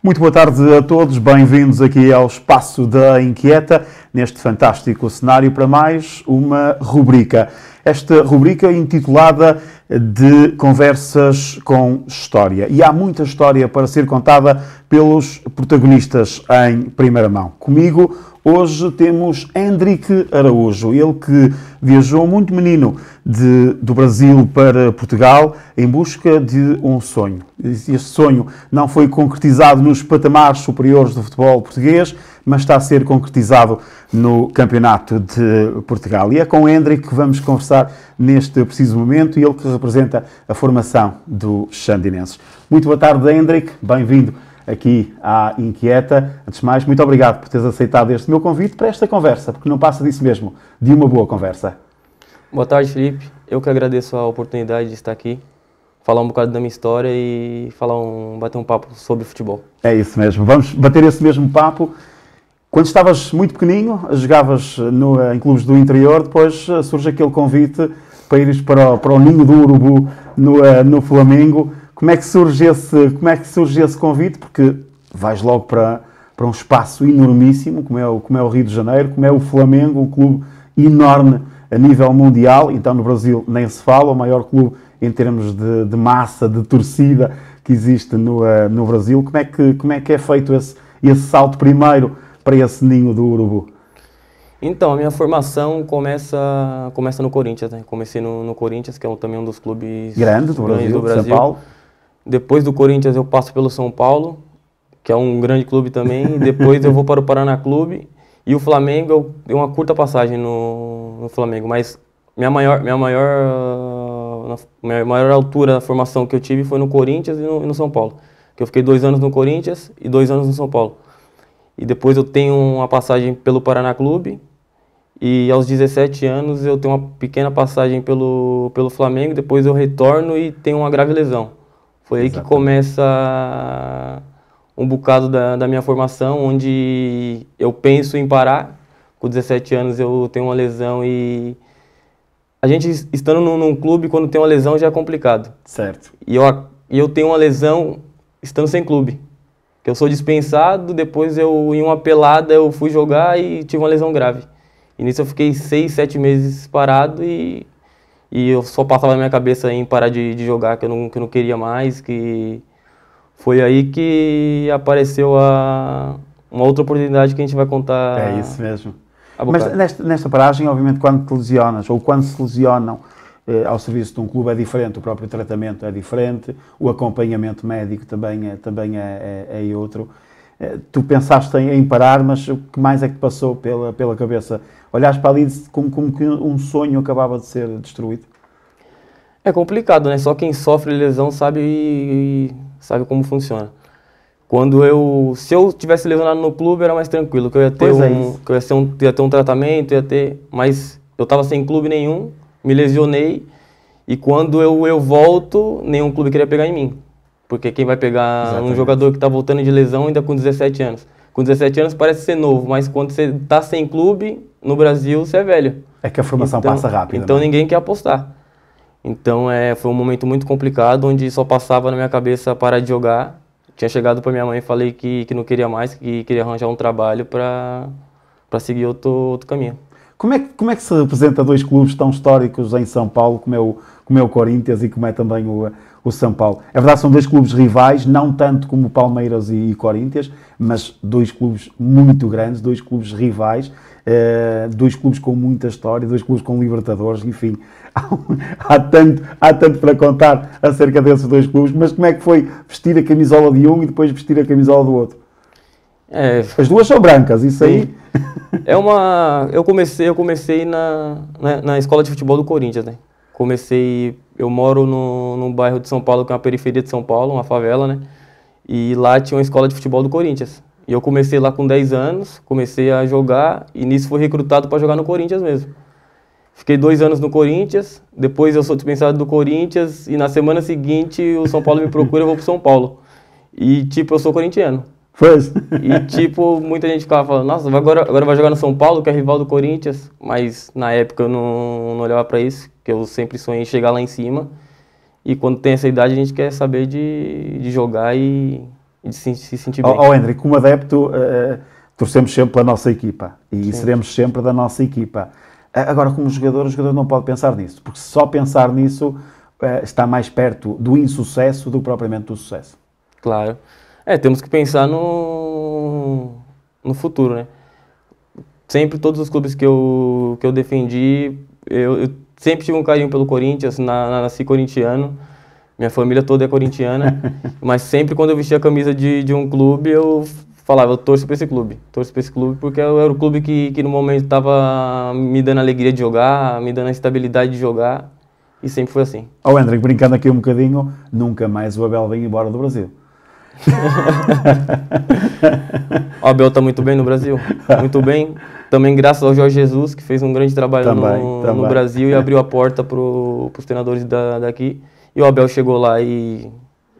Muito boa tarde a todos, bem-vindos aqui ao Espaço da Inquieta, neste fantástico cenário para mais uma rubrica. Esta rubrica intitulada de Conversas com História. E há muita história para ser contada pelos protagonistas em primeira mão. Comigo hoje temos Hendrik Araújo, ele que viajou muito menino do Brasil para Portugal em busca de um sonho. Este sonho não foi concretizado nos patamares superiores do futebol português, mas está a ser concretizado no Campeonato de Portugal. E é com Hendrik que vamos conversar neste preciso momento, ele que representa a formação do Xandinenses. Muito boa tarde, Hendrik, bem-vindo aqui à Inquieta. Antes de mais, muito obrigado por teres aceitado este meu convite para esta conversa, porque não passa disso mesmo, de uma boa conversa. Boa tarde, Felipe. Eu que agradeço a oportunidade de estar aqui, falar um bocado da minha história e bater um papo sobre futebol. É isso mesmo, vamos bater esse mesmo papo. Quando estavas muito pequenino, jogavas em clubes do interior, depois surge aquele convite para ires para o Ninho do Urubu no Flamengo. Como é que surge esse convite? Porque vais logo para um espaço enormíssimo, como é o Rio de Janeiro, como é o Flamengo, um clube enorme a nível mundial. Então no Brasil nem se fala, o maior clube em termos de massa, de torcida que existe no Brasil. Como é que é feito esse salto primeiro para esse Ninho do Urubu? Então, a minha formação começa no Corinthians, né? Comecei no Corinthians, que é também um dos clubes grandes do Brasil. São Paulo. Depois do Corinthians eu passo pelo São Paulo, que é um grande clube também. Depois eu vou para o Paraná Clube. E o Flamengo, eu dei uma curta passagem no Flamengo, mas minha maior altura da formação que eu tive foi no Corinthians e no São Paulo. Que eu fiquei 2 anos no Corinthians e 2 anos no São Paulo. E depois eu tenho uma passagem pelo Paraná Clube. E aos 17 anos eu tenho uma pequena passagem pelo Flamengo. Depois eu retorno e tenho uma grave lesão. Foi aí que começa um bocado da minha formação, onde eu penso em parar. Com 17 anos eu tenho uma lesão e a gente estando num clube, quando tem uma lesão já é complicado. Certo. E eu tenho uma lesão estando sem clube. Que eu sou dispensado, depois em uma pelada eu fui jogar e tive uma lesão grave. E nisso eu fiquei 6, 7 meses parado e eu só passava na minha cabeça em parar de jogar, que eu não queria mais, que foi aí que apareceu uma outra oportunidade que a gente vai contar. É isso mesmo. Mas nesta paragem, obviamente, quando te lesionas, ou quando se lesionam ao serviço de um clube é diferente, o próprio tratamento é diferente, o acompanhamento médico também é outro. Tu pensaste em parar, mas o que mais é que te passou pela cabeça? Olhaste para ali como que um sonho acabava de ser destruído? É complicado, né? Só quem sofre lesão sabe como funciona. Se eu tivesse lesionado no clube, era mais tranquilo, que eu ia ter um tratamento, mas eu estava sem clube nenhum, me lesionei, e quando eu volto, nenhum clube queria pegar em mim. Porque quem vai pegar um jogador que está voltando de lesão ainda com 17 anos? Com 17 anos parece ser novo, mas quando você está sem clube, no Brasil, você é velho. É que a formação passa rápido. Então né? Ninguém quer apostar. Então foi um momento muito complicado, onde só passava na minha cabeça parar de jogar. Tinha chegado para minha mãe e falei que não queria mais, que queria arranjar um trabalho para seguir outro caminho. Como é que se representa 2 clubes tão históricos em São Paulo, como é o Corinthians e como é também o São Paulo? É verdade, são 2 clubes rivais, não tanto como Palmeiras e Corinthians, mas 2 clubes muito grandes, 2 clubes rivais, 2 clubes com muita história, 2 clubes com Libertadores, enfim, há tanto para contar acerca desses 2 clubes, mas como é que foi vestir a camisola de um e depois vestir a camisola do outro? As 2 são brancas, isso aí. Eu comecei na escola de futebol do Corinthians, né? Eu moro num bairro de São Paulo, que é uma periferia de São Paulo, uma favela, né? E lá tinha uma escola de futebol do Corinthians. E eu comecei lá com 10 anos, comecei a jogar e nisso fui recrutado para jogar no Corinthians mesmo. Fiquei 2 anos no Corinthians, depois eu sou dispensado do Corinthians e na semana seguinte o São Paulo me procura e eu vou pro São Paulo. E eu sou corintiano. Pois. E muita gente ficava falando, nossa, agora vai jogar no São Paulo, que é rival do Corinthians. Mas na época eu não olhava para isso, que eu sempre sonhei em chegar lá em cima. E quando tem essa idade a gente quer saber de jogar e e de se sentir bem. Hendrick, como adepto, torcemos sempre pela nossa equipa e seremos sempre da nossa equipa. Agora, como jogador, o jogador não pode pensar nisso, porque só pensar nisso está mais perto do insucesso do que propriamente do sucesso. Claro. Temos que pensar no futuro, né? Sempre, todos os clubes que eu defendi, eu sempre tive um carinho pelo Corinthians, nasci corintiano, minha família toda é corintiana, mas sempre quando eu vestia a camisa de um clube, eu falava, eu torço para esse clube porque era o clube que no momento estava me dando a alegria de jogar, me dando a estabilidade de jogar, e sempre foi assim. Hendrick, brincando aqui um bocadinho, nunca mais o Abel vem embora do Brasil. O Abel está muito bem no Brasil, muito bem. Também graças ao Jorge Jesus, que fez um grande trabalho no Brasil e abriu a porta para os treinadores daqui. E o Abel chegou lá e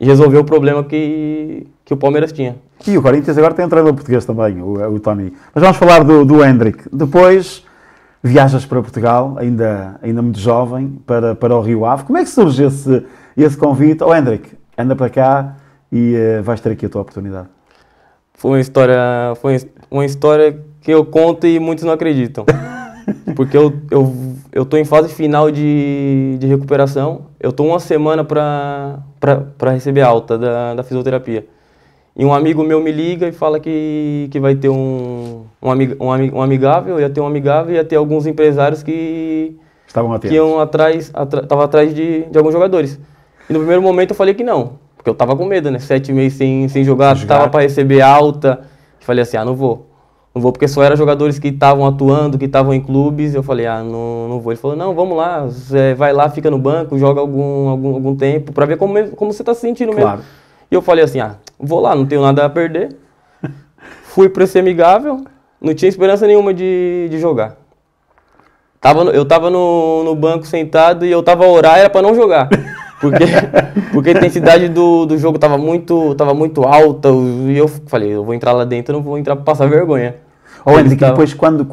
resolveu o problema que o Palmeiras tinha. E o Corinthians agora tem um treinador português também, o Tony. Mas vamos falar do Hendrick. Depois viajas para Portugal, ainda muito jovem, para o Rio Ave. Como é que surge esse convite? Hendrick, anda para cá e vais ter aqui a tua oportunidade. Foi uma história que eu conto e muitos não acreditam. Porque eu tô em fase final de recuperação. Eu tô uma semana para receber alta da fisioterapia. E um amigo meu me liga e fala que vai ter um amigável, ia ter um amigável e ia ter alguns empresários que iam atrás de alguns jogadores. E no primeiro momento eu falei que não, porque eu tava com medo, né? 7 meses sem jogar, tava para receber alta. Falei assim, não vou. Não vou porque só eram jogadores que estavam atuando, que estavam em clubes. Eu falei, não vou. Ele falou, não, vamos lá, você vai lá, fica no banco, joga algum tempo, para ver como você tá se sentindo mesmo. Claro. E eu falei assim, vou lá, não tenho nada a perder. Fui para esse amigável, não tinha esperança nenhuma de jogar. Eu tava no banco sentado e eu tava a orar, era para não jogar. Porque a intensidade do jogo tava muito alta e eu falei, eu vou entrar lá dentro, eu não vou entrar para passar vergonha. Hendrick, depois quando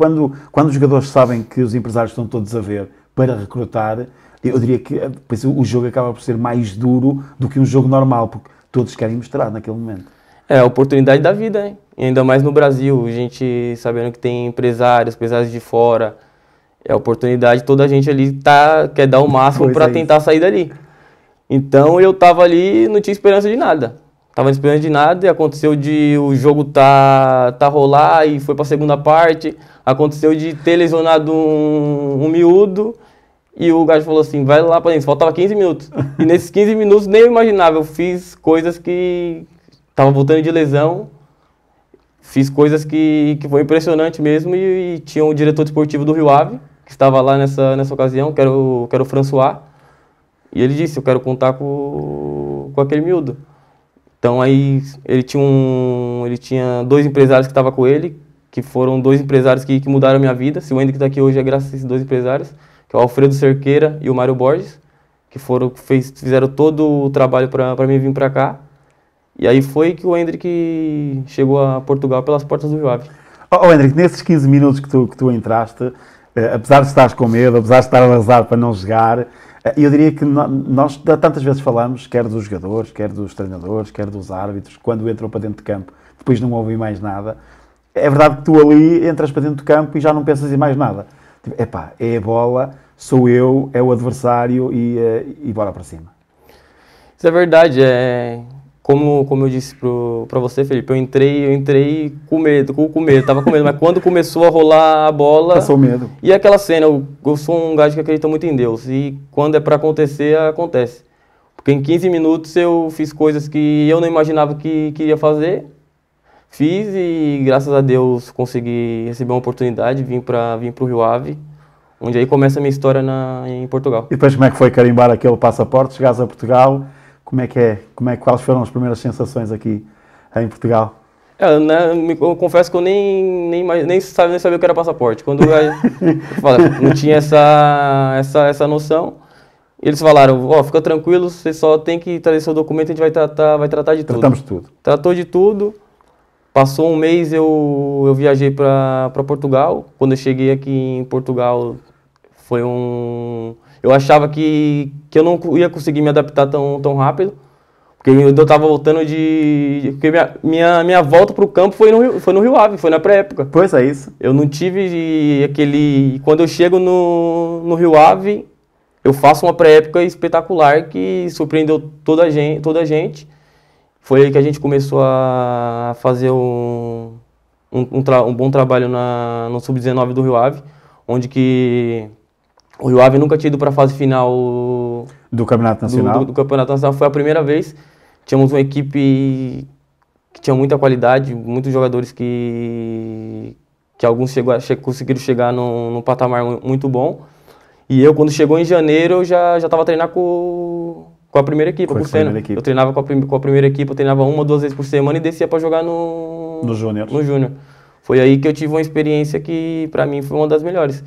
os jogadores sabem que os empresários estão todos a ver para recrutar, eu diria que depois o jogo acaba por ser mais duro do que um jogo normal, porque todos querem mostrar naquele momento. É a oportunidade da vida, hein? E ainda mais no Brasil, a gente sabendo que tem empresários de fora, é a oportunidade, toda a gente ali quer dar o máximo para tentar sair dali. Então eu tava ali, não tinha esperança de nada. Tava esperando de nada e aconteceu de o jogo tá rolar e foi pra segunda parte. Aconteceu de ter lesionado um miúdo e o gajo falou assim, vai lá pra dentro. Faltava 15 minutos. E nesses 15 minutos nem eu imaginava. Eu fiz coisas que tava voltando de lesão. Fiz coisas que foi impressionante mesmo e tinha o diretor desportivo do Rio Ave, que estava lá nessa ocasião, que era o François. E ele disse, eu quero contar com aquele miúdo. Então aí ele tinha 2 empresários que estavam com ele, que foram 2 empresários que mudaram a minha vida. Se o Hendrick está aqui hoje é graças a esses 2 empresários, que é o Alfredo Cerqueira e o Mário Borges, que fizeram todo o trabalho para mim vir para cá. E aí foi que o Hendrick chegou a Portugal pelas portas do Rio Ave. Hendrick, nesses 15 minutos que tu entraste, apesar de estares com medo, apesar de estar a rezar para não jogar, eu diria que nós tantas vezes falamos, quer dos jogadores, quer dos treinadores, quer dos árbitros, quando entram para dentro de campo, depois não ouvem mais nada. É verdade que tu ali entras para dentro de campo e já não pensas em mais nada. Tipo, é a bola, sou eu, é o adversário e bora para cima. Isso é verdade, como eu disse para você, Felipe, eu entrei com medo, tava com medo, mas quando começou a rolar a bola... Passou medo. E aquela cena, eu sou um gajo que acredita muito em Deus, e quando é para acontecer, acontece. Porque em 15 minutos eu fiz coisas que eu não imaginava que iria fazer, fiz e graças a Deus consegui receber uma oportunidade, vim para o Rio Ave, onde aí começa a minha história em Portugal. E depois como é que foi carimbar aquele passaporte, chegares a Portugal... Quais foram as primeiras sensações aqui em Portugal? Eu confesso que eu nem sabia o que era passaporte. Quando eu não tinha essa noção. Eles falaram, fica tranquilo, você só tem que trazer seu documento, a gente vai tratar de tudo. Tratamos de tudo. Tratou de tudo. Passou um mês, eu viajei para Portugal. Quando eu cheguei aqui em Portugal, eu achava que eu não ia conseguir me adaptar tão rápido, Porque eu tava voltando de... Porque minha volta pro campo foi no Rio Ave, foi na pré-época. Pois é isso. Eu não tive aquele... Quando eu chego no Rio Ave, eu faço uma pré-época espetacular que surpreendeu toda a gente. Foi aí que a gente começou a fazer um bom trabalho no Sub-19 do Rio Ave, onde que o Rio Ave nunca tinha ido para a fase final do Campeonato Nacional. Do Campeonato Nacional. Foi a primeira vez. Tínhamos uma equipe que tinha muita qualidade, muitos jogadores que alguns conseguiram chegar num patamar muito bom. E eu, quando chegou em janeiro, eu já estava treinando com a primeira equipe, com o Senna. Eu treinava com a primeira equipe, eu treinava 1 ou 2 vezes por semana e descia para jogar no Júnior. Foi aí que eu tive uma experiência que, para mim, foi uma das melhores.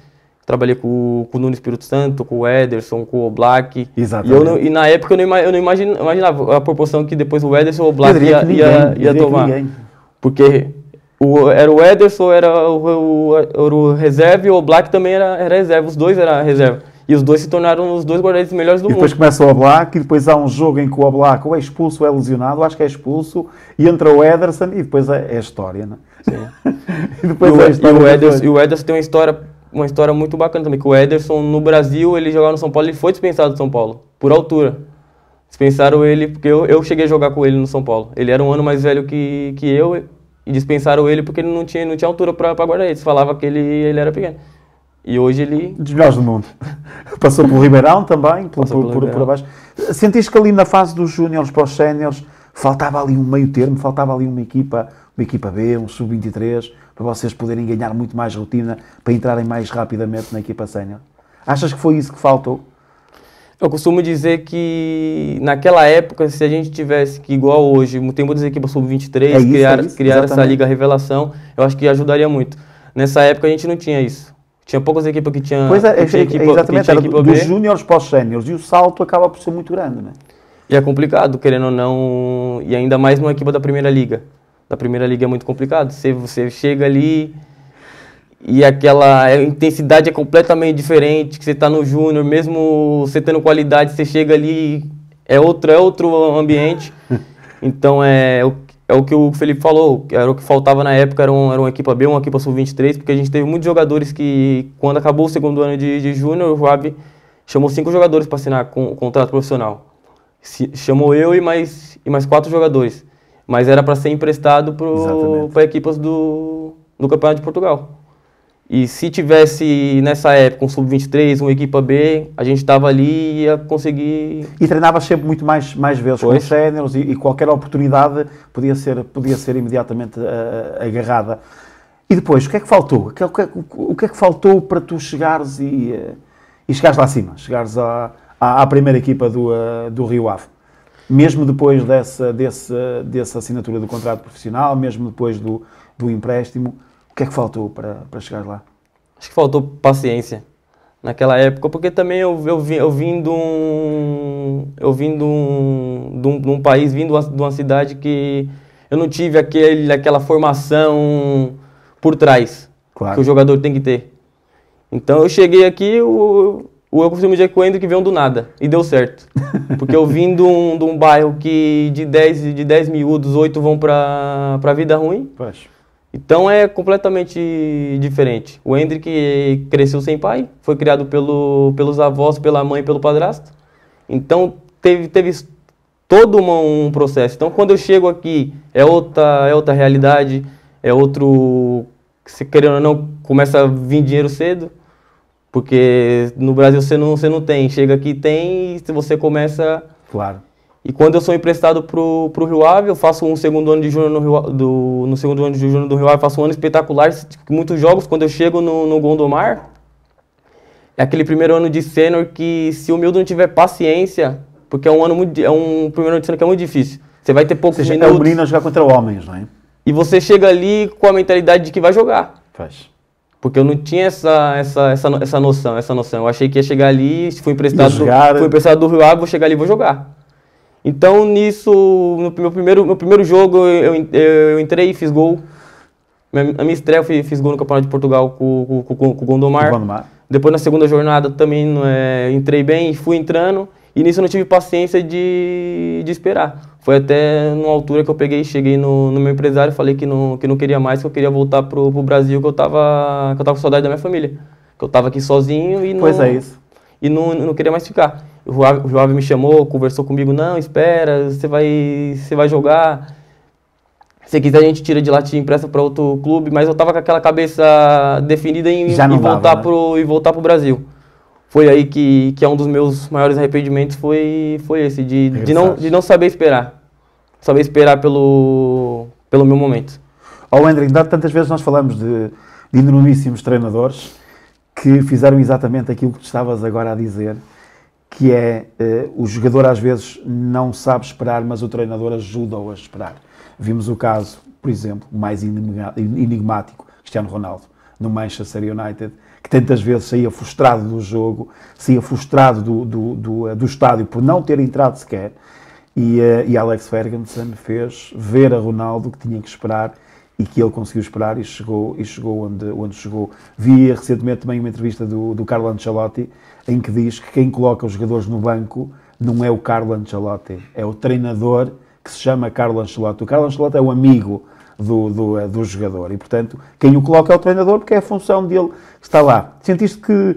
Trabalhei com o Nuno Espírito Santo, com o Ederson, com o Oblak. Exatamente. E na época eu não imaginava a proporção que depois o Ederson e o Oblak ia tomar. Porque era o Ederson, era o reserva e o Oblak também era reserva. Os dois eram reserva. E os dois se tornaram os dois guarda-redes melhores do mundo. E depois começa o Oblak, e depois há um jogo em que o Oblak ou é expulso ou é lesionado, acho que é expulso, e entra o Ederson e depois é a história, né? Sim. E depois é a história. E o Ederson tem uma história muito bacana também, que o Ederson no Brasil, ele jogava no São Paulo, ele foi dispensado do São Paulo, por altura. Dispensaram ele, porque eu cheguei a jogar com ele no São Paulo. Ele era um ano mais velho que eu, e dispensaram ele porque ele não tinha altura para guarda-redes. Falava que ele era pequeno. E hoje ele... Dos melhores do mundo. Passou pelo Ribeirão também, por abaixo. Sentiste que ali na fase dos júniores para os séniores faltava ali um meio termo, faltava ali uma equipa B, um sub-23, para vocês poderem ganhar muito mais rotina, para entrarem mais rapidamente na equipa sénior? Achas que foi isso que faltou? Eu costumo dizer que naquela época, se a gente tivesse que, igual hoje, tem muitas equipes sub-23, criar essa Liga Revelação, eu acho que ajudaria muito. Nessa época a gente não tinha isso. Tinha poucas equipes que tinham... Pois é, exatamente, era dos júniores para os séniores, e o salto acaba por ser muito grande, não é? E é complicado, querendo ou não, e ainda mais numa equipe da Primeira Liga. Da Primeira Liga é muito complicado. Você chega ali e a intensidade é completamente diferente, que você está no júnior, mesmo você tendo qualidade, você chega ali, é outro ambiente. Então é o que o Felipe falou, era o que faltava na época, era uma equipa B, uma equipa sub-23, porque a gente teve muitos jogadores que, quando acabou o segundo ano de júnior, o Joab chamou 5 jogadores para assinar com contrato profissional. Chamou eu e mais 4 jogadores, mas era para ser emprestado para equipas do Campeonato de Portugal. E se tivesse nessa época um sub-23, uma equipa B, a gente estava ali e ia conseguir... E treinava sempre muito mais vezes com os séniores e qualquer oportunidade podia ser imediatamente agarrada. E depois, o que é que faltou? O que é que faltou para tu chegares e chegares lá acima? Chegares à primeira equipa do Rio Ave? Mesmo depois dessa assinatura do contrato profissional, mesmo depois do empréstimo, o que é que faltou para chegar lá? Acho que faltou paciência naquela época, porque também eu vim de um país, vim de uma cidade que eu não tive aquela formação por trás, claro, que o jogador tem que ter. Então eu cheguei aqui, eu costumo dizer que o Hendrick veio do nada, e deu certo. Porque eu vim de um bairro que de 10 miúdos, 8 vão para a vida ruim. Pois. Então é completamente diferente. O Hendrick cresceu sem pai, foi criado pelos avós, pela mãe e pelo padrasto. Então teve todo um processo. Então quando eu chego aqui é outra realidade, é outro... Se querendo ou não, começa a vir dinheiro cedo. Porque no Brasil você não tem. Chega aqui tem e você começa... Claro. E quando eu sou emprestado pro Rio Ave, eu faço um segundo ano de júnior no segundo ano de júnior do Rio Ave, faço um ano espetacular, muitos jogos. Quando eu chego no Gondomar, é aquele primeiro ano de sênior que, se o miúdo não tiver paciência, porque é um primeiro ano de sênior que é muito difícil. Você vai ter poucos minutos. É o menino a jogar contra homens, não é? E você chega ali com a mentalidade de que vai jogar. Faz. Porque eu não tinha essa noção. Eu achei que ia chegar ali, se fui emprestado do Rio Ave, vou chegar ali e vou jogar. Então, nisso, no meu primeiro jogo, eu entrei e fiz gol. A minha estreia, eu fiz gol no Campeonato de Portugal com o Gondomar. Depois, na segunda jornada, também entrei bem e fui entrando. E nisso eu não tive paciência de esperar. Foi até numa altura que eu cheguei no meu empresário, falei que não queria mais, que eu queria voltar pro Brasil, que eu tava com saudade da minha família. Que eu tava aqui sozinho e Pois é isso. E não queria mais ficar. O Joab me chamou, conversou comigo, não, espera, você vai jogar. Se quiser a gente tira de lá, te empresta para outro clube, mas eu tava com aquela cabeça definida em voltar pro Brasil. Foi aí que é um dos meus maiores arrependimentos, foi esse, de não saber esperar. Saber esperar pelo meu momento. Hendrick, tantas vezes nós falamos de enormíssimos treinadores que fizeram exatamente aquilo que tu estavas agora a dizer, que é o jogador às vezes não sabe esperar, mas o treinador ajuda-o a esperar. Vimos o caso, por exemplo, mais enigmático, Cristiano Ronaldo, no Manchester United, que tantas vezes saía frustrado do jogo, saía frustrado do estádio por não ter entrado sequer, e Alex Ferguson fez ver a Ronaldo que tinha que esperar e que ele conseguiu esperar e chegou onde chegou. Vi recentemente também uma entrevista do Carlo Ancelotti, em que diz que quem coloca os jogadores no banco não é o Carlo Ancelotti, é o treinador que se chama Carlo Ancelotti. O Carlo Ancelotti é o amigo do jogador e, portanto, quem o coloca é o treinador, porque é a função dele que está lá. Sentiste que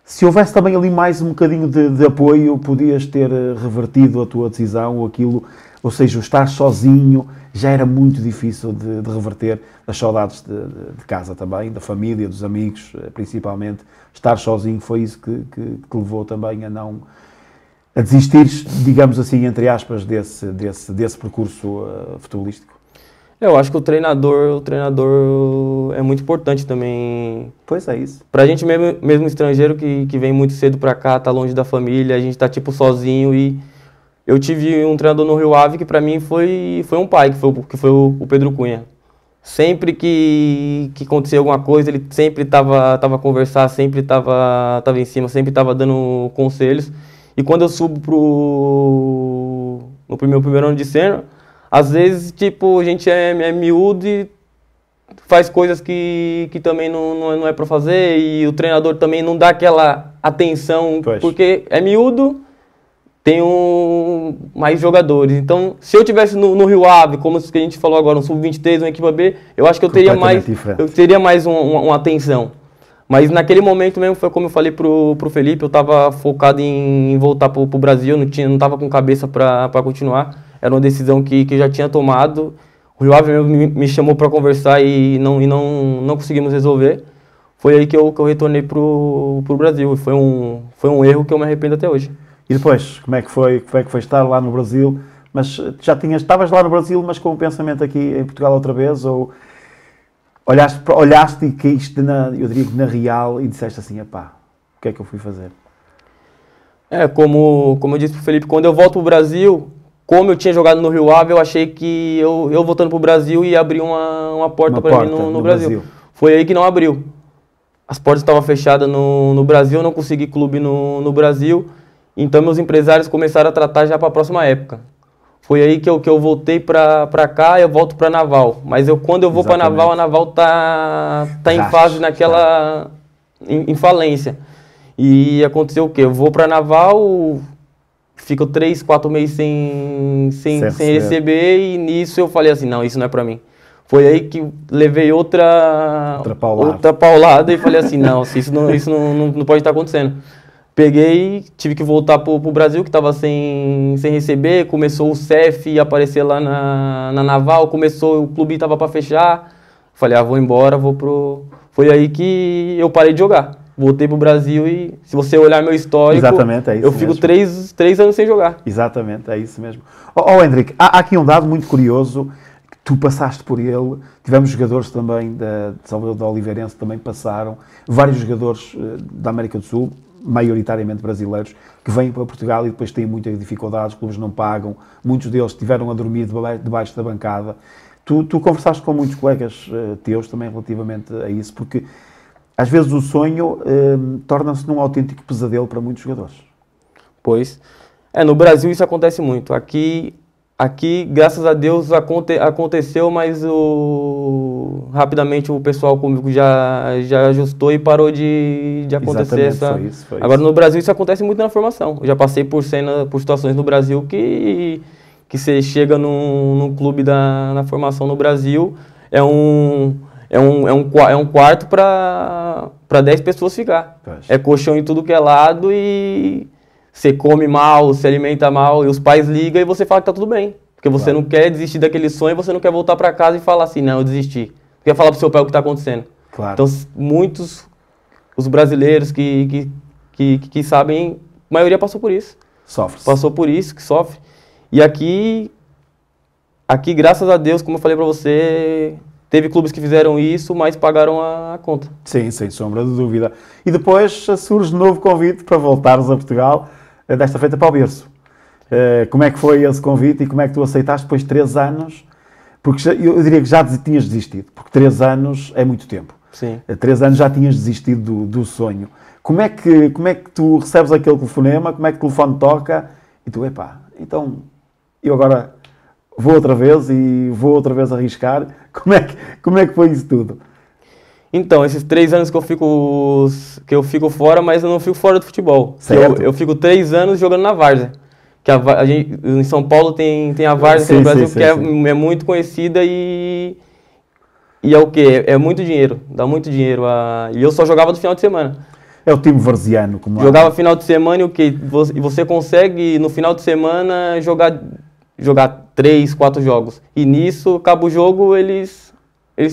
se houvesse também ali mais um bocadinho de apoio, podias ter revertido a tua decisão ou aquilo, ou seja, o estar sozinho já era muito difícil de reverter, as saudades de casa também, da família, dos amigos, principalmente. Estar sozinho foi isso que levou também a desistir, digamos assim, entre aspas, desse percurso futebolístico. Eu acho que o treinador é muito importante também. Pois é isso. Pra gente mesmo estrangeiro que vem muito cedo pra cá, tá longe da família, a gente tá tipo sozinho. E eu tive um treinador no Rio Ave que pra mim foi um pai, que foi o Pedro Cunha. Sempre que acontecia alguma coisa, ele sempre tava a conversar, sempre tava em cima, sempre tava dando conselhos. E quando eu subo no primeiro ano de sênior, às vezes, tipo, a gente é miúdo e faz coisas que também não é para fazer, e o treinador também não dá aquela atenção, porque é miúdo, tem mais jogadores. Então, se eu tivesse no Rio Ave, como a gente falou agora, um Sub-23, uma equipe B, eu acho que eu teria mais uma atenção. Mas naquele momento mesmo, foi como eu falei pro Felipe, eu estava focado em voltar pro Brasil, não estava com cabeça para continuar. Era uma decisão que já tinha tomado. O Rio Ave me chamou para conversar e não conseguimos resolver. Foi aí que eu retornei pro Brasil. Foi um erro que eu me arrependo até hoje. E depois, como é que foi estar lá no Brasil? Mas estavas lá no Brasil, mas com o pensamento aqui em Portugal outra vez? Ou olhaste e caíste, eu diria que na real, e disseste assim, epá, o que é que eu fui fazer? Como eu disse pro Felipe, quando eu volto pro Brasil, como eu tinha jogado no Rio Ave, eu achei que eu voltando pro Brasil ia abrir uma porta para mim no Brasil. Foi aí que não abriu. As portas estavam fechadas no Brasil, eu não consegui clube no Brasil, então meus empresários começaram a tratar já para a próxima época. Foi aí que eu voltei para cá, eu volto para Naval. Mas quando eu vou para Naval, a Naval tá em fase em falência. E aconteceu o quê? Eu vou para Naval, fico 3, 4 meses sem receber, e nisso eu falei assim, não, isso não é para mim. Foi aí que levei outra paulada e falei assim, não, isso não pode estar acontecendo. Peguei, tive que voltar pro Brasil, que estava sem receber, começou o CEF a aparecer lá na Naval, o clube estava para fechar, falei, vou embora, Foi aí que eu parei de jogar. Voltei pro Brasil e, se você olhar meu histórico, exatamente, é isso eu fico 3 anos sem jogar. Exatamente, é isso mesmo. Hendrick, há aqui um dado muito curioso, que tu passaste por ele, tivemos jogadores também de Salvador de Oliveirense que também passaram, vários jogadores da América do Sul, maioritariamente brasileiros, que vêm para Portugal e depois têm muitas dificuldades, os clubes não pagam, muitos deles estiveram a dormir debaixo da bancada. Tu conversaste com muitos colegas teus também relativamente a isso, porque às vezes o sonho torna-se num autêntico pesadelo para muitos jogadores. Pois, no Brasil isso acontece muito. Aqui graças a Deus, aconteceu, mas rapidamente o pessoal comigo já ajustou e parou de acontecer essa... Foi isso. Agora no Brasil isso acontece muito na formação. Eu já passei por situações no Brasil que você chega num clube na formação no Brasil, é um quarto para 10 pessoas ficar. Pois. É colchão em tudo que é lado e você come mal, se alimenta mal, e os pais ligam e você fala que tá tudo bem. Porque você não quer desistir daquele sonho, você não quer voltar para casa e falar assim, não, eu desisti. Você quer falar pro seu pai o que tá acontecendo. Claro. Então, muitos, os brasileiros que sabem, a maioria passou por isso. Sofre. Passou por isso, que sofre. E aqui, graças a Deus, como eu falei para você, teve clubes que fizeram isso, mas pagaram a conta. Sim, sem sombra de dúvida. E depois surge um novo convite para voltares a Portugal, desta feita para o berço. Como é que foi esse convite e como é que tu aceitaste depois de 3 anos? Porque eu diria que já tinhas desistido, porque 3 anos é muito tempo. Sim. 3 anos já tinhas desistido do sonho. Como é que tu recebes aquele telefonema, como é que o telefone toca e tu, epá, então eu agora vou outra vez e vou outra vez arriscar. Como é que foi isso tudo? Então, esses 3 anos que eu fico fora, mas eu não fico fora do futebol. Certo. Eu fico 3 anos jogando na várzea. Que a gente, em São Paulo tem a várzea aqui no Brasil, que é muito conhecida e é o quê? É muito dinheiro, dá muito dinheiro. E eu só jogava no final de semana. É o time varziano. Jogava final de semana e o quê? E você consegue, no final de semana, jogar 3, 4 jogos. E nisso, acaba o jogo, eles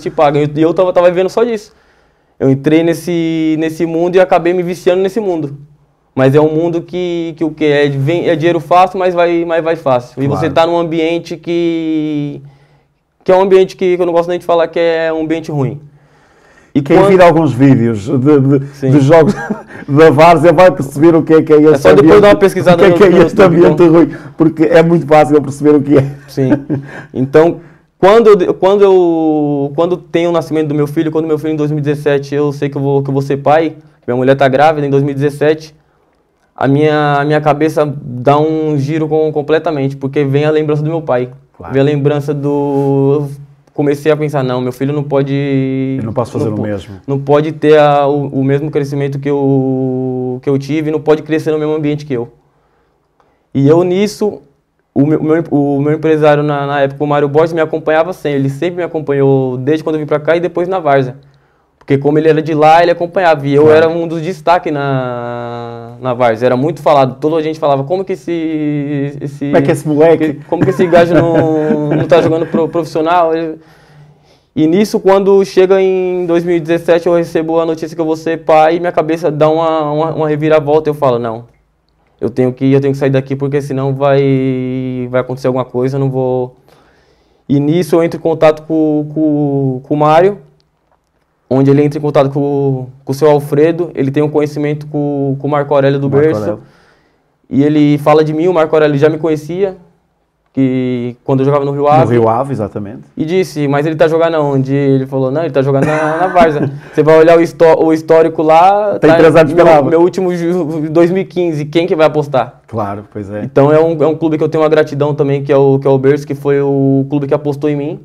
te pagam. E eu tava vivendo só disso. Eu entrei nesse mundo e acabei me viciando nesse mundo. Mas é um mundo que o que é dinheiro fácil, mas vai fácil. E você tá num ambiente que é um ambiente que eu não gosto nem de falar que é um ambiente ruim. E quem vir alguns vídeos de jogos da várzea vai perceber o que é este ambiente. É só depois dar uma pesquisada no que é este ambiente ruim, porque é muito fácil perceber o que é. Sim. Então, quando tem o nascimento do meu filho, quando meu filho em 2017, eu sei que eu vou ser pai, minha mulher tá grávida em 2017, a minha cabeça dá um giro completamente, porque vem a lembrança do meu pai. Claro. Vem a lembrança do... Comecei a pensar, não, meu filho não pode... Eu não posso fazer o mesmo. Não pode ter o mesmo crescimento que eu tive, não pode crescer no mesmo ambiente que eu. E eu nisso, o meu empresário na época, o Mário Borges, me acompanhava sempre. Ele sempre me acompanhou desde quando eu vim pra cá e depois na várzea. Porque como ele era de lá, ele acompanhava. E eu era um dos destaques na várzea. Era muito falado. Toda a gente falava, como que como é que esse moleque... Como que esse gajo não tá jogando profissional? E nisso, quando chega em 2017, eu recebo a notícia que eu vou ser pai e minha cabeça dá uma reviravolta. Eu falo, não, eu tenho que sair daqui porque senão vai acontecer alguma coisa, eu não vou... E nisso eu entro em contato com o Mário, onde ele entra em contato com o seu Alfredo, ele tem um conhecimento com o Marco Aurélio do Berço, e ele fala de mim, o Marco Aurélio já me conhecia, que quando eu jogava no Rio Ave. No Rio Ave, exatamente. E disse, mas ele tá jogando aonde? Ele falou, não, ele tá jogando na várzea. Você vai olhar o histórico lá, tem 3 anos meu último 2015, quem que vai apostar? Claro, pois é. Então é um clube que eu tenho uma gratidão também, que é o Berço, que foi o clube que apostou em mim.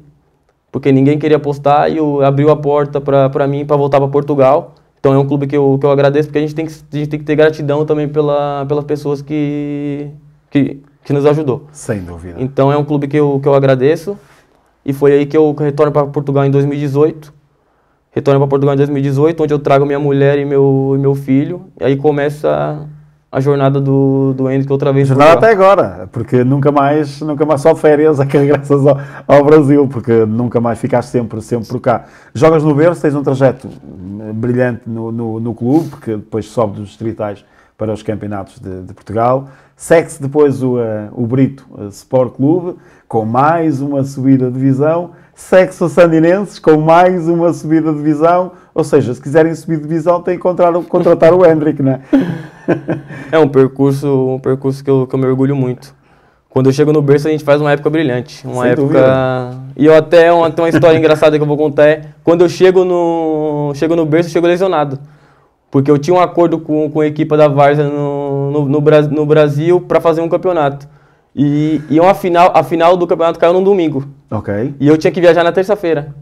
Porque ninguém queria apostar e abriu a porta para mim para voltar para Portugal. Então é um clube que eu agradeço, porque a gente tem que ter gratidão também pelas pessoas que nos ajudou. Sem dúvida. Então é um clube que eu agradeço. E foi aí que eu retorno para Portugal em 2018. Retorno para Portugal em 2018, onde eu trago minha mulher e meu filho. E aí começa a jornada do Hendrick outra vez. Jornada até agora, porque nunca mais só férias, graças ao Brasil, porque nunca mais ficaste sempre por cá. Jogas no Berço, tens um trajeto brilhante no clube, porque depois sobe dos distritais para os campeonatos de Portugal. Segue-se depois o Brito Sport Clube, com mais uma subida de divisão. Segue-se o Sandinenses, com mais uma subida de divisão. Ou seja, se quiserem subir de divisão, têm que contratar o Hendrick, não é? É um percurso que eu me orgulho muito. Quando eu chego no Berço, a gente faz uma época brilhante. Uma Sem época... dúvida. E eu até uma história engraçada que eu vou contar. Quando eu chego no Berço, eu chego lesionado. Porque eu tinha um acordo com a equipe da várzea no Brasil para fazer um campeonato. E a final do campeonato caiu num domingo. Ok. E eu tinha que viajar na terça-feira.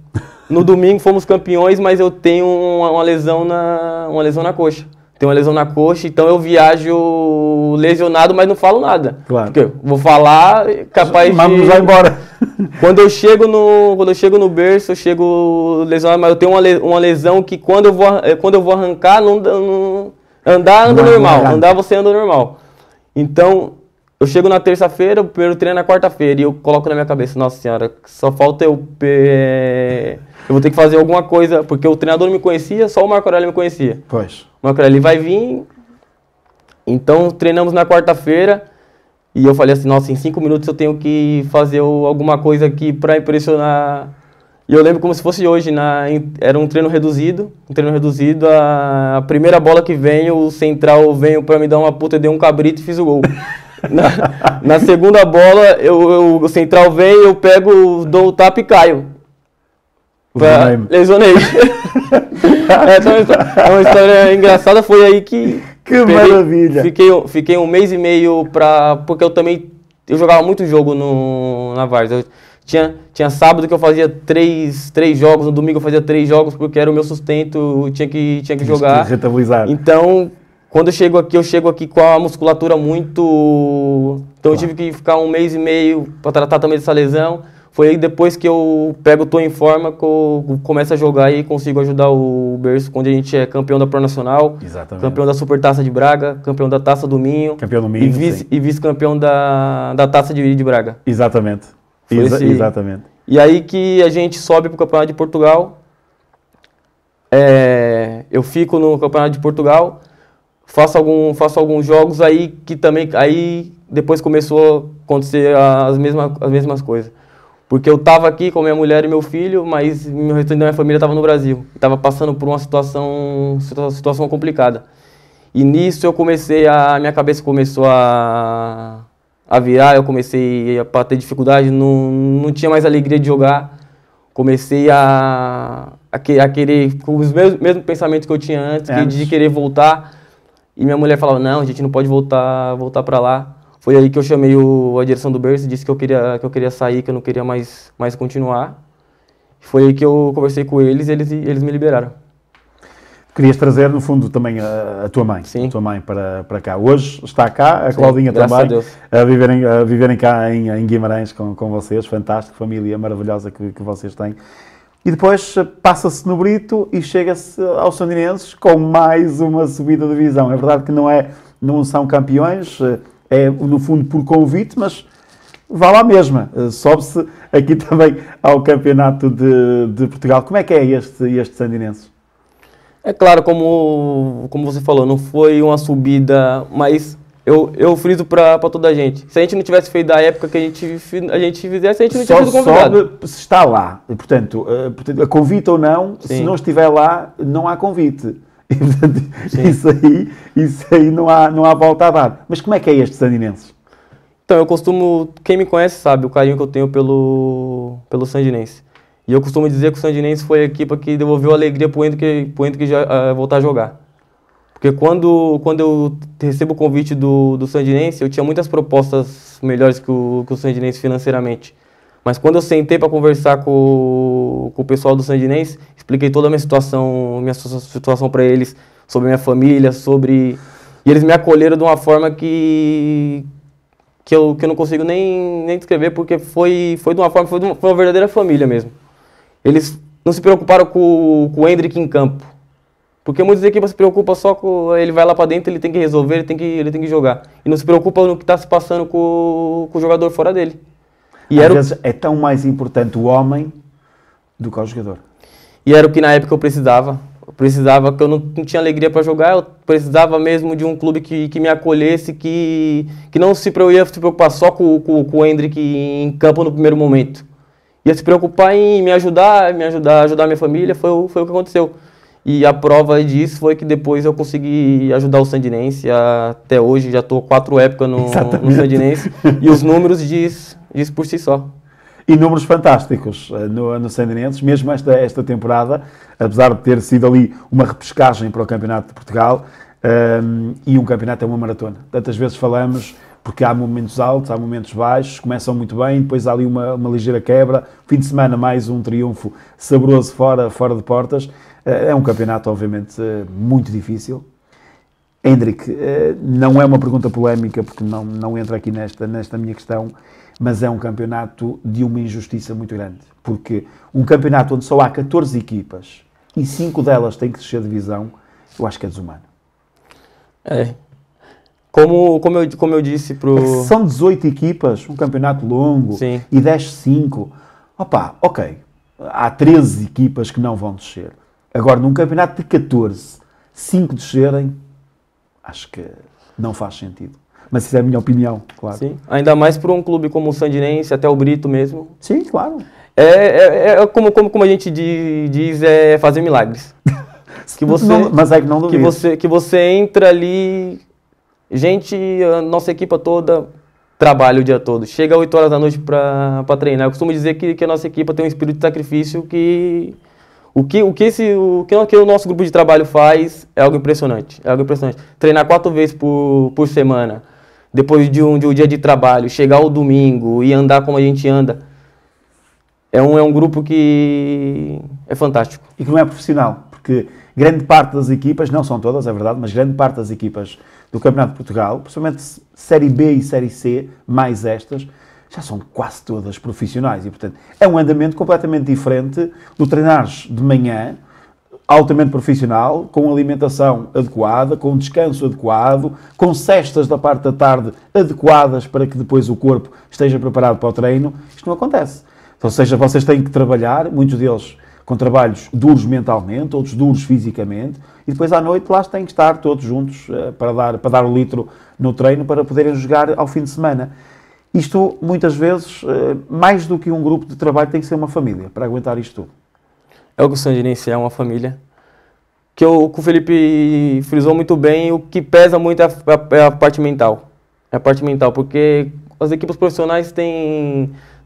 No domingo fomos campeões, mas eu tenho uma lesão na coxa. Tenho uma lesão na coxa, então eu viajo lesionado, mas não falo nada. Claro. Porque eu vou falar, capaz Vamos lá embora. Quando eu chego no berço, eu chego lesionado, mas eu tenho uma lesão que quando eu vou arrancar, andar normal. Andar você anda normal. Então, eu chego na terça-feira, o primeiro treino é na quarta-feira, e eu coloco na minha cabeça, nossa senhora, só falta eu vou ter que fazer alguma coisa, porque o treinador não me conhecia, só o Marco Aurélio me conhecia. Pois. O Marco Aurélio vai vir, então treinamos na quarta-feira, e eu falei assim, nossa, em 5 minutos eu tenho que fazer alguma coisa aqui para impressionar. E eu lembro como se fosse hoje, era um treino reduzido, a primeira bola que vem, o central veio para me dar uma puta, eu dei um cabrito e fiz o gol. Na segunda bola, o central vem, eu pego, dou o tapa e caio. Lesionei. É uma história engraçada, foi aí que... Que maravilha! Fiquei 1 mês e meio porque eu jogava muito jogo na Várzea. Tinha sábado que eu fazia três jogos, no domingo eu fazia 3 jogos, porque era o meu sustento, eu tinha que jogar. Rentabilizar. Então, quando eu chego aqui com a musculatura muito... Então eu tive que ficar 1 mês e meio para tratar também dessa lesão. Foi aí depois que eu tô em forma, que eu começo a jogar e consigo ajudar o berço, quando a gente é campeão da Pro Nacional, Exatamente. Campeão da Supertaça de Braga, campeão da Taça do Minho, Campeão do Minho, e vice-campeão da Taça de Braga. Exatamente. Exatamente. E aí que a gente sobe para o Campeonato de Portugal, eu fico no Campeonato de Portugal, faço alguns jogos aí que também, aí depois começou a acontecer as mesmas coisas. Porque eu estava aqui com minha mulher e meu filho, mas o restante da minha família estava no Brasil. Estava passando por uma situação complicada. E nisso minha cabeça começou a virar, eu comecei a ter dificuldade, não tinha mais alegria de jogar. Comecei a querer, com os mesmos pensamentos que eu tinha antes, de querer voltar. E minha mulher falava, não, a gente não pode voltar para lá. Foi aí que eu chamei a direção do berço e disse que eu queria sair, que eu não queria mais continuar. Foi aí que eu conversei com eles e eles me liberaram. Querias trazer, no fundo, também a tua mãe. Sim. A tua mãe para cá. Hoje está cá, a Sim, Claudinha também, a Deus. a viverem cá em Guimarães com vocês. Fantástico, família maravilhosa que vocês têm. E depois passa-se no Brito e chega-se aos Sandinenses com mais uma subida de divisão. É verdade que não são campeões, é no fundo por convite, mas vá lá mesma. Sobe-se aqui também ao Campeonato de Portugal. Como é que é este Sandinenses? É claro, como você falou, não foi uma subida, mas eu friso para toda a gente. Se a gente não tivesse feito da época que a gente fizesse, a gente não tinha sido convidado. Sobe se está lá. E, portanto, a convite ou não, Sim. Se não estiver lá, não há convite. E, portanto, isso aí não há volta a dar. Mas como é que é este Sandinenses? Então, quem me conhece sabe o carinho que eu tenho pelo Sandinense. E eu costumo dizer que o Sandinense foi a equipe que devolveu alegria pro Hendrick voltar a jogar. Porque quando eu recebo o convite do Sandinense, eu tinha muitas propostas melhores que o Sandinense financeiramente. Mas quando eu sentei para conversar com o pessoal do Sandinense, expliquei toda a minha situação para eles, sobre a minha família, E eles me acolheram de uma forma que eu não consigo nem descrever, porque foi uma verdadeira família mesmo. Eles não se preocuparam com o Hendrick em campo. Porque muitas equipes se preocupam só com ele vai lá para dentro, ele tem que resolver, ele tem que jogar. E não se preocupa no que está se passando com o jogador fora dele. E Às vezes é tão mais importante o homem do que o jogador. E era o que na época eu precisava. Eu precisava, que eu não tinha alegria para jogar, eu precisava mesmo de um clube que me acolhesse, que não ia se preocupar só com o Hendrick em campo no primeiro momento. Ia se preocupar em ajudar a minha família, foi o que aconteceu. E a prova disso foi que depois eu consegui ajudar o Sandinense, até hoje já estou 4 épocas no Sandinense, e os números diz por si só. E números fantásticos no Sandinenses, mesmo esta temporada, apesar de ter sido ali uma repescagem para o Campeonato de Portugal, e um campeonato é uma maratona. Tantas vezes falamos, porque há momentos altos, há momentos baixos, começam muito bem, depois há ali uma ligeira quebra, fim de semana mais um triunfo saboroso fora de portas. É um campeonato, obviamente, muito difícil. Hendrik, não é uma pergunta polémica, porque não entra aqui nesta minha questão, mas é um campeonato de uma injustiça muito grande, porque um campeonato onde só há 14 equipas e 5 delas têm que descer de divisão, eu acho que é desumano. É. Como eu disse pro... São 18 equipas, um campeonato longo, Sim. e desce 5. Opa, ok, há 13 equipas que não vão descer. Agora, num campeonato de 14, 5 descerem, acho que não faz sentido. Mas isso é a minha opinião, claro. Sim. Ainda mais para um clube como o Sandinense, até o Brito mesmo. Sim, claro. Como a gente diz, é fazer milagres. Que você, mas é que não duvido. Que você entra ali... Gente, a nossa equipa toda trabalha o dia todo. Chega às 8 horas da noite para treinar. Eu costumo dizer que a nossa equipa tem um espírito de sacrifício que... O que o nosso grupo de trabalho faz é algo impressionante. É algo impressionante. Treinar 4 vezes por semana, depois de um dia de trabalho, chegar ao domingo e andar como a gente anda, é um grupo que é fantástico. E que não é profissional, porque grande parte das equipas, não são todas, é verdade, mas grande parte das equipas do Campeonato de Portugal, principalmente Série B e Série C, mais estas, já são quase todas profissionais e, portanto, é um andamento completamente diferente do treinares de manhã, altamente profissional, com alimentação adequada, com descanso adequado, com cestas da parte da tarde adequadas para que depois o corpo esteja preparado para o treino. Isto não acontece. Ou seja, vocês têm que trabalhar, muitos deles com trabalhos duros mentalmente, outros duros fisicamente, e depois à noite lá têm que estar todos juntos para dar o litro no treino para poderem jogar ao fim de semana. Isto, muitas vezes, mais do que um grupo de trabalho, tem que ser uma família para aguentar isto tudo. É o que o Sandinense é, uma família. Que o Felipe frisou muito bem, o que pesa muito é a parte mental. É a parte mental, porque as equipes profissionais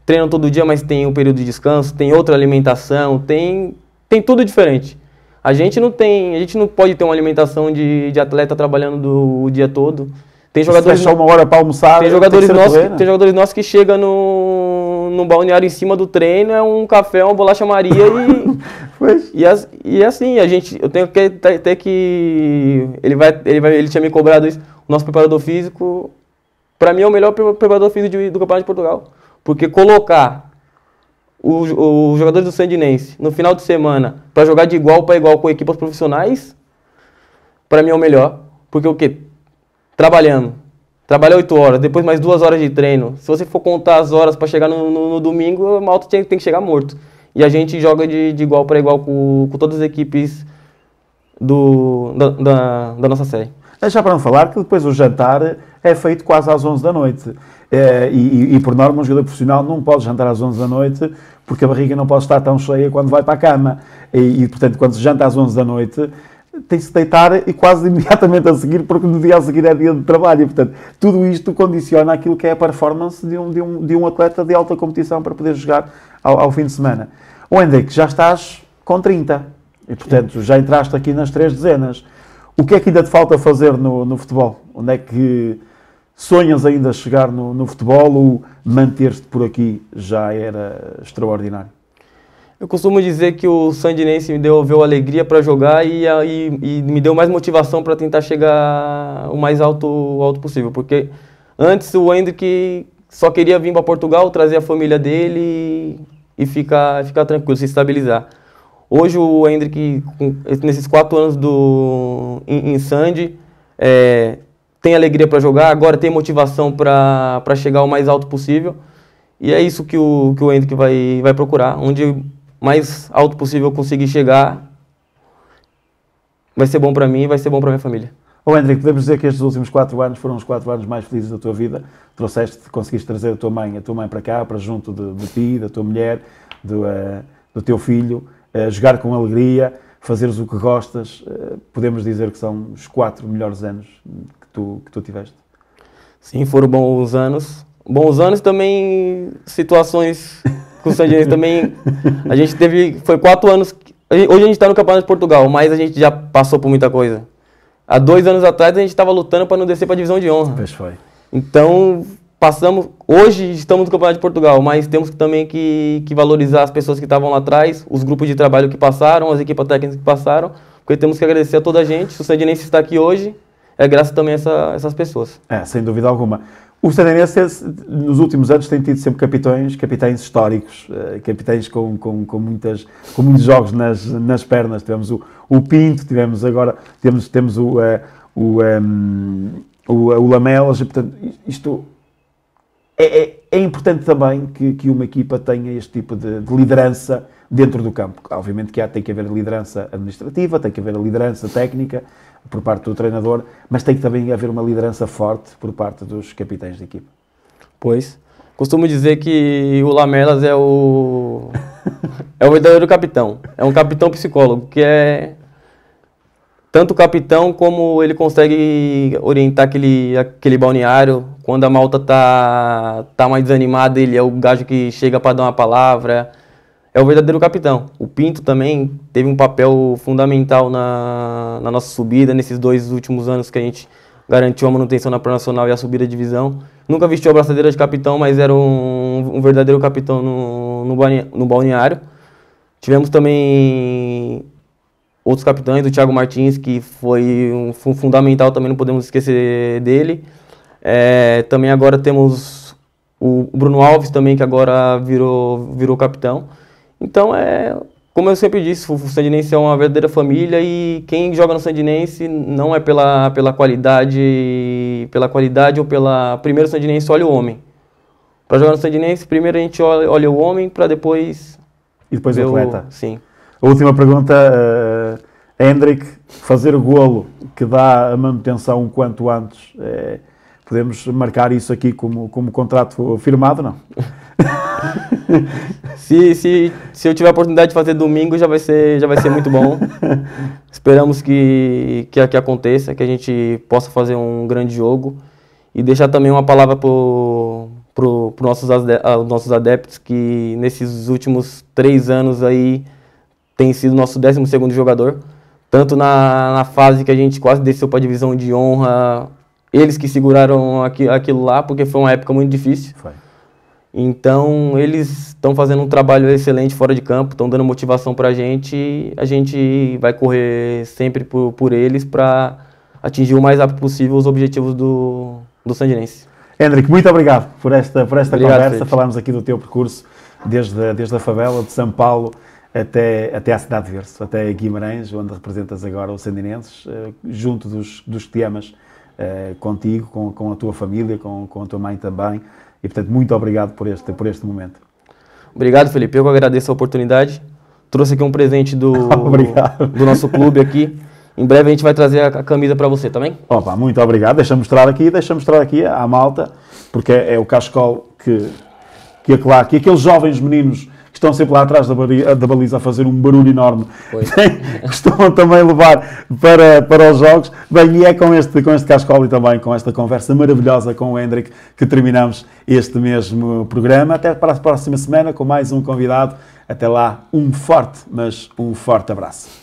treinam todo dia, mas tem um período de descanso, tem outra alimentação, tem tudo diferente. A gente não pode ter uma alimentação de atleta trabalhando o dia todo. Tem jogadores só uma hora para almoçar. Tem jogadores nossos que chegam no balneário em cima do treino, é um café, uma bolacha Maria e assim, eu tenho que até que ele tinha me cobrado isso. O nosso preparador físico, para mim, é o melhor preparador físico do Campeonato de Portugal, porque colocar os jogadores do Sandinense no final de semana para jogar de igual para igual com equipes profissionais, para mim é o melhor, porque o quê? Trabalha 8 horas, depois mais 2 horas de treino. Se você for contar as horas para chegar no domingo, o malta tem que chegar morto. E a gente joga de igual para igual com todas as equipes da nossa série. Já para não falar que depois o jantar é feito quase às 11 da noite. E por norma, um jogador profissional não pode jantar às 11 da noite porque a barriga não pode estar tão cheia quando vai para a cama. Portanto, quando se janta às 11 da noite, tem-se de deitar e quase imediatamente a seguir, porque no dia a seguir é dia de trabalho. E, portanto, tudo isto condiciona aquilo que é a performance de um atleta de alta competição para poder jogar ao fim de semana. O Hendrik, já estás com 30 e, portanto, já entraste aqui nas 3 dezenas. O que é que ainda te falta fazer no futebol? Onde é que sonhas ainda chegar no futebol, ou manter-te por aqui já era extraordinário? Eu costumo dizer que o Sandinense me deu alegria para jogar e me deu mais motivação para tentar chegar o mais alto possível. Porque antes o Hendrik só queria vir para Portugal, trazer a família dele e ficar tranquilo, se estabilizar. Hoje o Hendrik, nesses 4 anos em Sandy, tem alegria para jogar, agora tem motivação para chegar o mais alto possível. E é isso que o Hendrik vai procurar, onde mais alto possível eu conseguir chegar, vai ser bom para mim e vai ser bom para minha família. Hendrik, podemos dizer que estes últimos 4 anos foram os 4 anos mais felizes da tua vida? Conseguiste trazer a tua mãe para cá, para junto de ti, da tua mulher, do teu filho, jogar com alegria, fazeres o que gostas. Podemos dizer que são os 4 melhores anos que tu tiveste? Sim, foram bons anos. Bons anos também, situações com o Sandinense também. A gente foi 4 anos. Hoje a gente está no Campeonato de Portugal, mas a gente já passou por muita coisa. Há 2 anos atrás a gente estava lutando para não descer para a divisão de honra. Pois foi. Então, hoje estamos no Campeonato de Portugal, mas temos também que valorizar as pessoas que estavam lá atrás, os grupos de trabalho que passaram, as equipes técnicas que passaram, porque temos que agradecer a toda a gente. Se o Sandinense está aqui hoje, é graças também a essas pessoas. Sem dúvida alguma. O Sandinense, nos últimos anos, tem tido sempre capitães históricos, capitães com muitos jogos nas pernas. Tivemos o Pinto, temos o Lamelas, e, portanto, isto é importante também que uma equipa tenha este tipo de liderança dentro do campo. Obviamente que tem que haver liderança administrativa, tem que haver a liderança técnica por parte do treinador, mas tem que também haver uma liderança forte por parte dos capitães de equipa. Pois, costumo dizer que o Lamelas é o verdadeiro capitão. É um capitão psicólogo, que é tanto capitão como ele consegue orientar aquele balneário. Quando a malta tá mais desanimada, ele é o gajo que chega para dar uma palavra. É o verdadeiro capitão. O Pinto também teve um papel fundamental na nossa subida, nesses 2 últimos anos que a gente garantiu a manutenção na Pro-Nacional e a subida de divisão. Nunca vestiu a braçadeira de capitão, mas era um verdadeiro capitão no balneário. Tivemos também outros capitães, o Thiago Martins, que foi fundamental, também não podemos esquecer dele. Também agora temos o Bruno Alves também, que agora virou capitão. Então, como eu sempre disse, o Sandinense é uma verdadeira família e quem joga no Sandinense não é pela qualidade ou pela... Primeiro o Sandinense olha o homem. Para jogar no Sandinense, primeiro a gente olha o homem para depois... E depois o atleta. Sim. A última pergunta, Hendrik, fazer o golo que dá a manutenção um quanto antes, podemos marcar isso aqui como contrato firmado, não? Se eu tiver a oportunidade de fazer domingo, já vai ser muito bom. Esperamos que aconteça, que a gente possa fazer um grande jogo e deixar também uma palavra para os nossos adeptos, que nesses últimos 3 anos aí tem sido nosso 12º jogador, tanto na fase que a gente quase desceu para a divisão de honra, eles que seguraram aquilo lá, porque foi uma época muito difícil. Foi. Então, eles estão fazendo um trabalho excelente fora de campo, estão dando motivação para a gente vai correr sempre por eles para atingir o mais rápido possível os objetivos do Sandinense. Hendrik, muito obrigado por esta conversa. Felipe. Falámos aqui do teu percurso, desde a favela de São Paulo até à Cidade de Verso, até Guimarães, onde representas agora o Sandinenses, junto dos que te amas, contigo, com a tua família, com a tua mãe também. E, portanto, muito obrigado por este momento. Obrigado, Felipe. Eu que agradeço a oportunidade. Trouxe aqui um presente do nosso clube aqui. Em breve a gente vai trazer a camisa para você, também? Opa, muito obrigado. Deixa-me mostrar aqui à malta, porque é o cachecol que aqueles jovens meninos que estão sempre lá atrás da baliza a fazer um barulho enorme, costumam também levar para os jogos. Bem, e é com este cachecol e também com esta conversa maravilhosa com o Hendrik que terminamos este mesmo programa. Até para a próxima semana com mais um convidado. Até lá, um forte abraço.